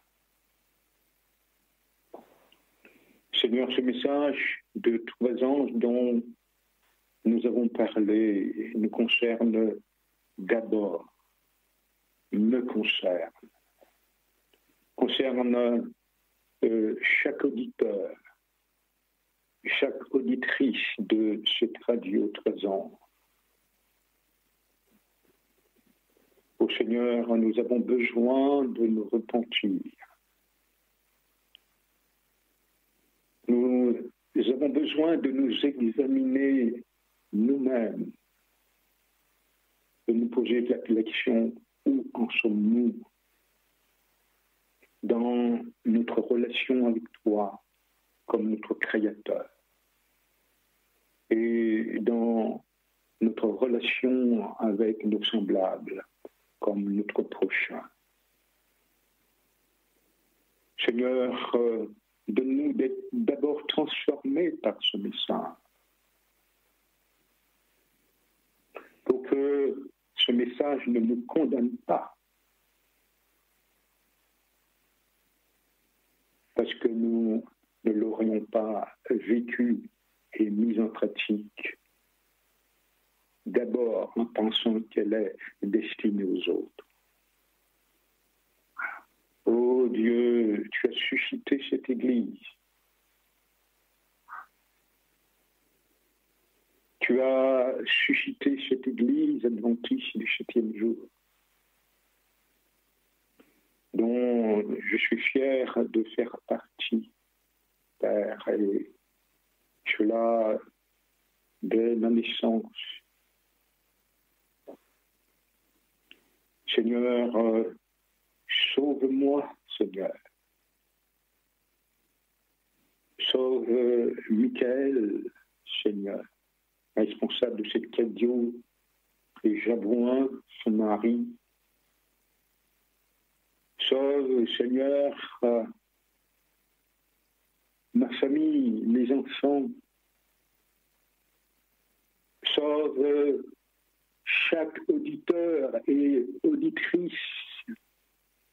Seigneur, ce message de trois anges dont nous avons parlé nous concernent d'abord, me concerne chaque auditeur, chaque auditrice de cette radio trois ans. Ô Seigneur, nous avons besoin de nous repentir. Nous avons besoin de nous examiner nous-mêmes, de nous poser la question, où en sommes-nous dans notre relation avec toi comme notre Créateur et dans notre relation avec nos semblables comme notre prochain. Seigneur, donne-nous d'être d'abord transformés par ce message, pour que ce message ne nous condamne pas, parce que nous ne l'aurions pas vécu et mis en pratique, d'abord en pensant qu'elle est destinée aux autres. Ô Dieu, tu as suscité cette Église. Tu as suscité cette Église adventiste du 7e jour, dont je suis fier de faire partie, Père, et cela dès ma naissance. Seigneur, sauve-moi, Seigneur. Sauve Michael, Seigneur, responsable de cette cadio, et Jabouin, son mari. Sauve, Seigneur, ma famille, mes enfants. Sauve chaque auditeur et auditrice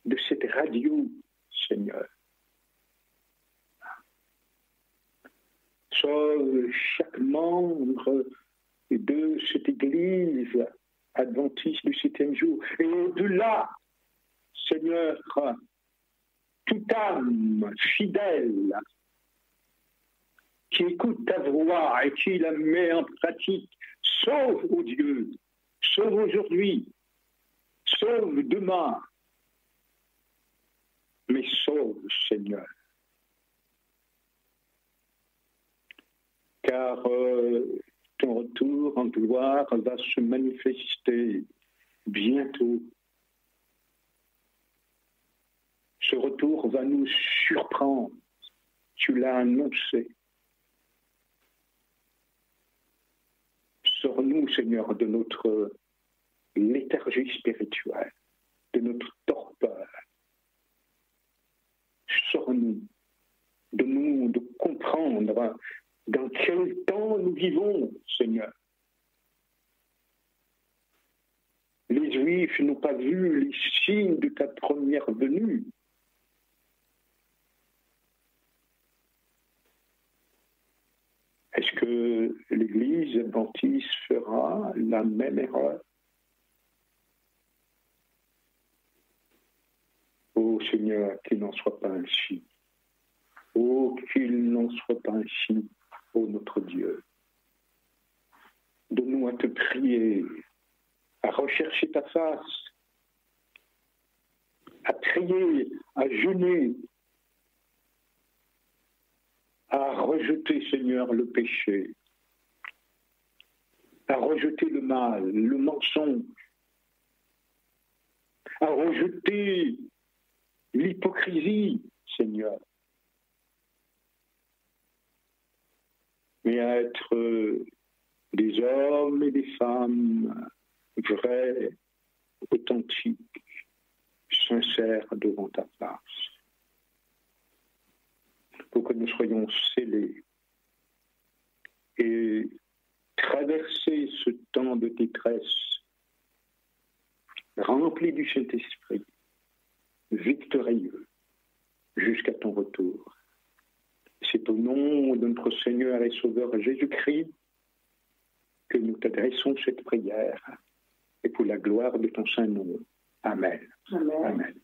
de cette radio, Seigneur. Sauve chaque membre de cette Église adventiste du 7e jour. Et au-delà, Seigneur, toute âme fidèle qui écoute ta voix et qui la met en pratique, sauve, ô Dieu, sauve aujourd'hui, sauve demain, mais sauve, Seigneur. Car ton retour en gloire va se manifester bientôt. Ce retour va nous surprendre. Tu l'as annoncé. Sors-nous, Seigneur, de notre léthargie spirituelle, de notre torpeur. Sors-nous, donne-nous de comprendre dans quel temps nous vivons, Seigneur. Les Juifs n'ont pas vu les signes de ta première venue. Est-ce que l'Église adventiste fera la même erreur? Ô Seigneur, qu'il n'en soit pas ainsi. Ô qu'il n'en soit pas ainsi, ô notre Dieu. Donne-nous à te prier, à rechercher ta face, à prier, à jeûner, à rejeter, Seigneur, le péché, à rejeter le mal, le mensonge, à rejeter l'hypocrisie, Seigneur, mais à être des hommes et des femmes vrais, authentiques, sincères devant ta face, pour que nous soyons scellés et traverser ce temps de détresse rempli du Saint-Esprit, victorieux jusqu'à ton retour. C'est au nom de notre Seigneur et Sauveur Jésus-Christ que nous t'adressons cette prière et pour la gloire de ton Saint-Nom. Amen. Amen. Amen.